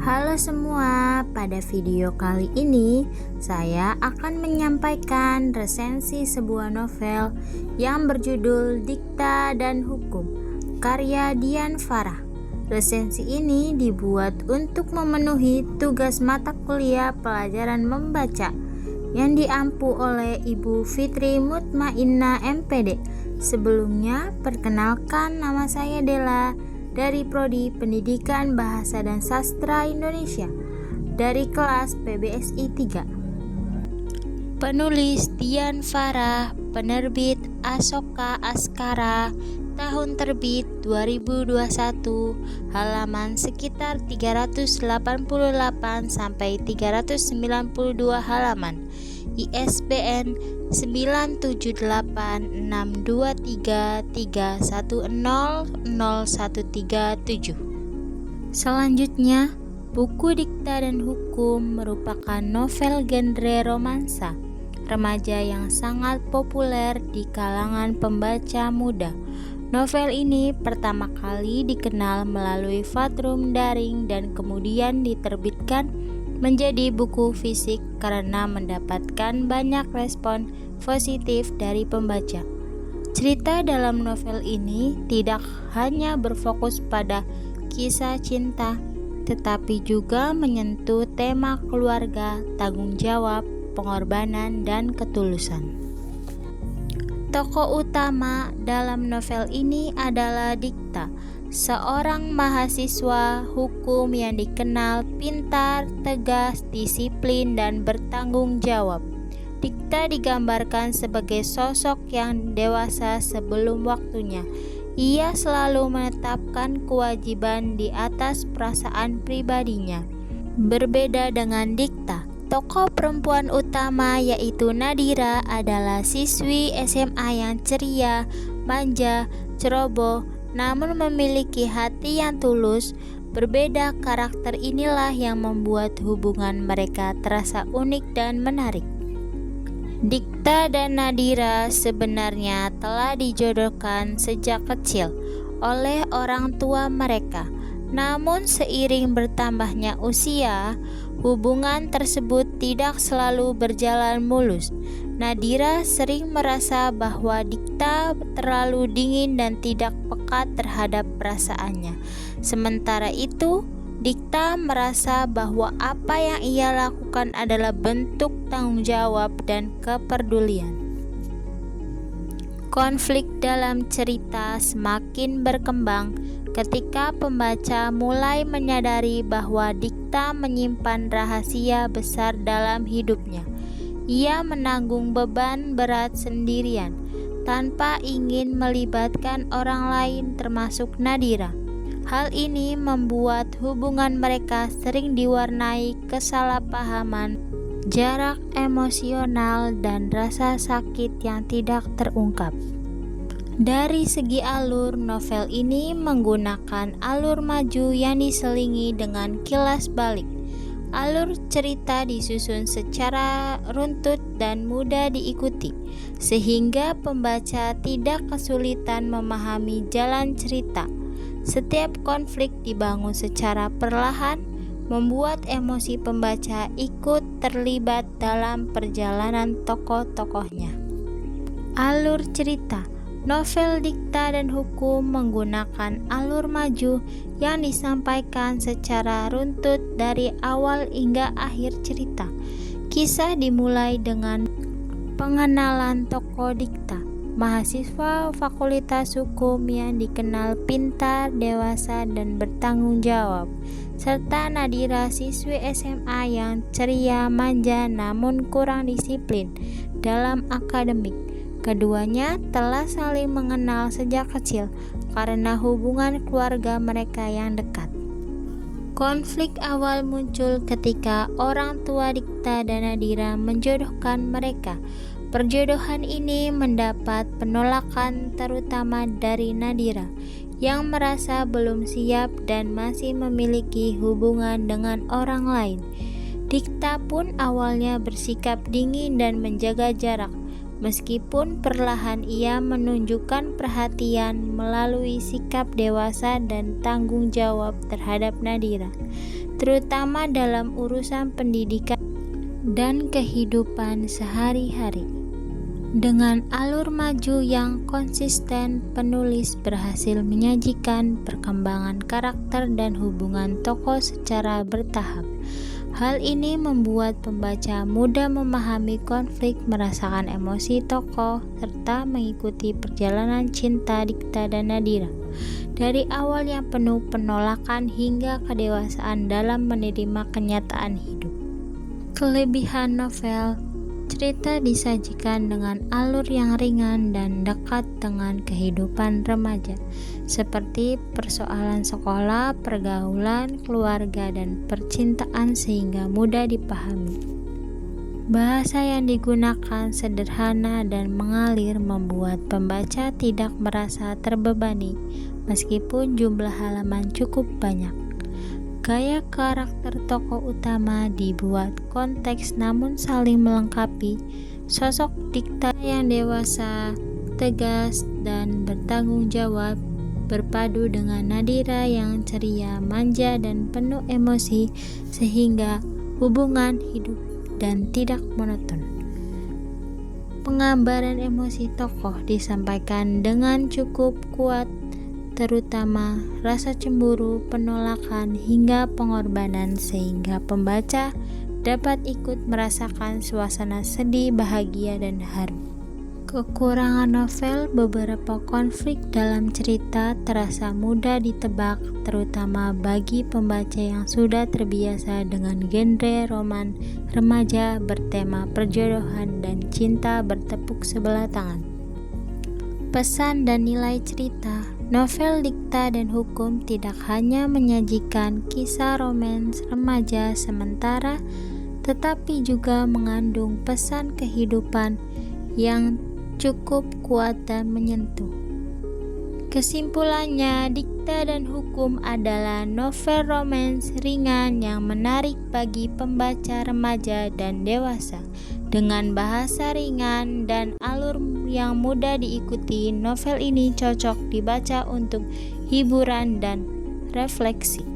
Halo semua, pada video kali ini saya akan menyampaikan resensi sebuah novel yang berjudul Dikta dan Hukum, karya Dian Farah. Resensi ini dibuat untuk memenuhi tugas mata kuliah pelajaran membaca yang diampu oleh Ibu Fitri Mutmainnah MPD. Sebelumnya, perkenalkan, nama saya Della dari Prodi Pendidikan Bahasa dan Sastra Indonesia dari kelas PBSI 3. Penulis Dian Farah, penerbit Asoka Askara, tahun terbit 2021, halaman sekitar 388 sampai 392 halaman. ISBN 9786233100137. Selanjutnya, buku Dikta dan Hukum merupakan novel genre romansa remaja yang sangat populer di kalangan pembaca muda. Novel ini pertama kali dikenal melalui Fatrum Daring dan kemudian diterbitkan menjadi buku fisik karena mendapatkan banyak respon positif dari pembaca. Cerita dalam novel ini tidak hanya berfokus pada kisah cinta, tetapi juga menyentuh tema keluarga, tanggung jawab, pengorbanan, dan ketulusan. Tokoh utama dalam novel ini adalah Dikta, seorang mahasiswa hukum yang dikenal pintar, tegas, disiplin, dan bertanggung jawab. Dikta digambarkan sebagai sosok yang dewasa sebelum waktunya. Ia selalu menetapkan kewajiban di atas perasaan pribadinya. Berbeda dengan Dikta, tokoh perempuan utama yaitu Nadira adalah siswi SMA yang ceria, manja, ceroboh, namun memiliki hati yang tulus. Berbeda karakter inilah yang membuat hubungan mereka terasa unik dan menarik. Dikta dan Nadira sebenarnya telah dijodohkan sejak kecil oleh orang tua mereka. Namun seiring bertambahnya usia, hubungan tersebut tidak selalu berjalan mulus. Nadira sering merasa bahwa Dikta terlalu dingin dan tidak peka terhadap perasaannya. Sementara itu, Dikta merasa bahwa apa yang ia lakukan adalah bentuk tanggung jawab dan kepedulian. Konflik dalam cerita semakin berkembang ketika pembaca mulai menyadari bahwa Dikta menyimpan rahasia besar dalam hidupnya. Ia menanggung beban berat sendirian, tanpa ingin melibatkan orang lain termasuk Nadira. Hal ini membuat hubungan mereka sering diwarnai kesalahpahaman, jarak emosional, dan rasa sakit yang tidak terungkap. Dari segi alur, novel ini menggunakan alur maju yang diselingi dengan kilas balik. Alur cerita disusun secara runtut dan mudah diikuti, sehingga pembaca tidak kesulitan memahami jalan cerita. Setiap konflik dibangun secara perlahan, membuat emosi pembaca ikut terlibat dalam perjalanan tokoh-tokohnya. Alur cerita novel Dikta dan Hukum menggunakan alur maju yang disampaikan secara runtut dari awal hingga akhir cerita. Kisah dimulai dengan pengenalan tokoh Dikta, mahasiswa Fakultas Hukum yang dikenal pintar, dewasa, dan bertanggung jawab, serta Nadira, siswi SMA yang ceria, manja, namun kurang disiplin dalam akademik. Keduanya telah saling mengenal sejak kecil karena hubungan keluarga mereka yang dekat. Konflik awal muncul ketika orang tua Dikta dan Nadira menjodohkan mereka. Perjodohan ini mendapat penolakan terutama dari Nadira yang merasa belum siap dan masih memiliki hubungan dengan orang lain. Dikta pun awalnya bersikap dingin dan menjaga jarak, meskipun perlahan ia menunjukkan perhatian melalui sikap dewasa dan tanggung jawab terhadap Nadira. terutama dalam urusan pendidikan dan kehidupan sehari-hari. Dengan alur maju yang konsisten, penulis berhasil menyajikan perkembangan karakter dan hubungan tokoh secara bertahap. Hal ini membuat pembaca mudah memahami konflik, merasakan emosi tokoh, serta mengikuti perjalanan cinta Dikta dan Nadira. Dari awal yang penuh penolakan hingga kedewasaan dalam menerima kenyataan hidup. Kelebihan novel: cerita disajikan dengan alur yang ringan dan dekat dengan kehidupan remaja, seperti persoalan sekolah, pergaulan, keluarga, dan percintaan sehingga mudah dipahami. Bahasa yang digunakan sederhana dan mengalir membuat pembaca tidak merasa terbebani, meskipun jumlah halaman cukup banyak. Gaya karakter tokoh utama dibuat konteks namun saling melengkapi. Sosok Dikta yang dewasa, tegas, dan bertanggung jawab berpadu dengan Nadira yang ceria, manja, dan penuh emosi sehingga hubungan hidup dan tidak monoton. Penggambaran emosi tokoh disampaikan dengan cukup kuat, terutama rasa cemburu, penolakan, hingga pengorbanan sehingga pembaca dapat ikut merasakan suasana sedih, bahagia, dan haru. Kekurangan novel: beberapa konflik dalam cerita terasa mudah ditebak, terutama bagi pembaca yang sudah terbiasa dengan genre roman remaja bertema perjodohan dan cinta bertepuk sebelah tangan. Pesan dan nilai cerita: novel Dikta dan Hukum tidak hanya menyajikan kisah romans remaja sementara, tetapi juga mengandung pesan kehidupan yang cukup kuat dan menyentuh. Kesimpulannya, Dikta dan Hukum adalah novel romans ringan yang menarik bagi pembaca remaja dan dewasa. Dengan bahasa ringan dan alur yang mudah diikuti, novel ini cocok dibaca untuk hiburan dan refleksi.